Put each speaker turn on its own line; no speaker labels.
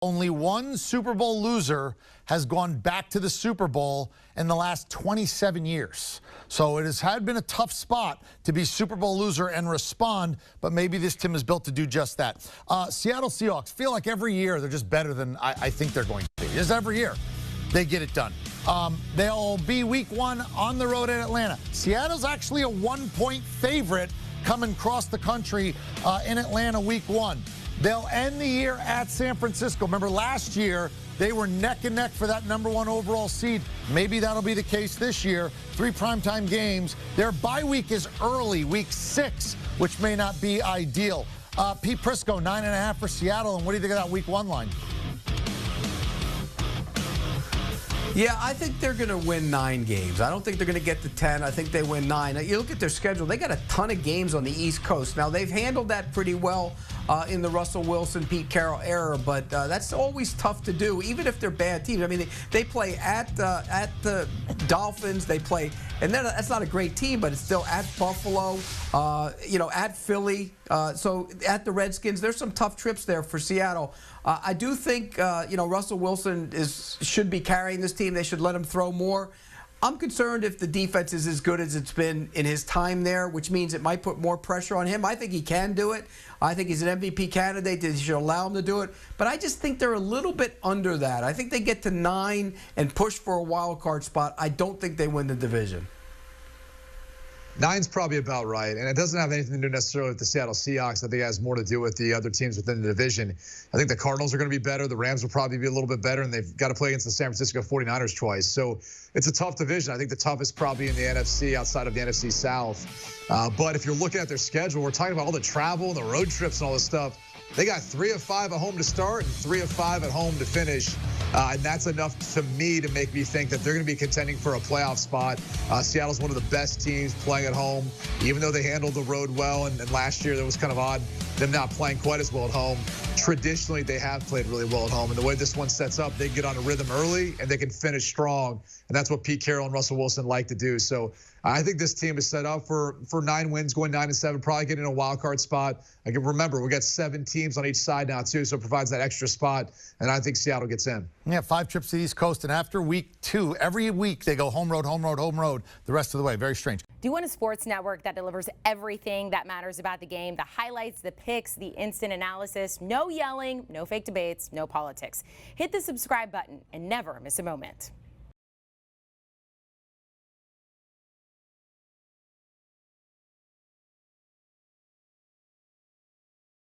Only one Super Bowl loser has gone back to the Super Bowl in the last 27 years. So it has been a tough spot to be Super Bowl loser and respond, but maybe this team is built to do just that. Seattle Seahawks feel like every year they're just better than I think they're going to be. Just every year they get it done. They'll be week 1 on the road at Atlanta. Seattle's actually a 1-point favorite coming across the country in Atlanta week 1. They'll end the year at San Francisco. Remember last year, they were neck and neck for that #1 overall seed. Maybe that'll be the case this year. 3 primetime games. Their bye week is early, week 6, which may not be ideal. Pete Prisco, 9.5 for Seattle. And what do you think of that week 1 line?
Yeah, I think they're going to win 9 games. I don't think they're going to get to 10. I think they win 9. Now, you look at their schedule. They got a ton of games on the East Coast. Now, they've handled that pretty well in the Russell Wilson, Pete Carroll era, but that's always tough to do, even if they're bad teams. I mean, they play at the Dolphins. They play, and then that's not a great team, but it's still at Buffalo, at Philly, so at the Redskins. There's some tough trips there for Seattle. I do think, Russell Wilson should be carrying this team. They should let him throw more. I'm concerned if the defense is as good as it's been in his time there, which means it might put more pressure on him. I think he can do it. I think he's an MVP candidate. They should allow him to do it. But I just think they're a little bit under that. I think they get to 9 and push for a wild card spot. I don't think they win the division.
9's probably about right, and it doesn't have anything to do necessarily with the Seattle Seahawks. I think it has more to do with the other teams within the division. I think the Cardinals are going to be better. The Rams will probably be a little bit better, and they've got to play against the San Francisco 49ers twice. So it's a tough division. I think the toughest probably in the NFC outside of the NFC South. But if you're looking at their schedule, we're talking about all the travel and the road trips and all this stuff. They got 3 of 5 at home to start and 3 of 5 at home to finish. And that's enough to me to make me think that they're going to be contending for a playoff spot. Seattle's one of the best teams playing at home, even though they handled the road well. And last year, that was kind of odd, them not playing quite as well at home. Traditionally, they have played really well at home. And the way this one sets up, they get on a rhythm early and they can finish strong. And that's what Pete Carroll and Russell Wilson like to do. So I think this team is set up for 9 wins, going 9-7, probably getting a wild card spot. Remember, we got 7 teams on each side now, too, so it provides that extra spot. And I think Seattle gets in.
Yeah, 5 trips to the East Coast. And after week 2, every week they go home road, home road, home road the rest of the way. Very strange.
Do you want a sports network that delivers everything that matters about the game? The highlights, the picks, the instant analysis. No yelling, no fake debates, no politics. Hit the subscribe button and never miss a moment.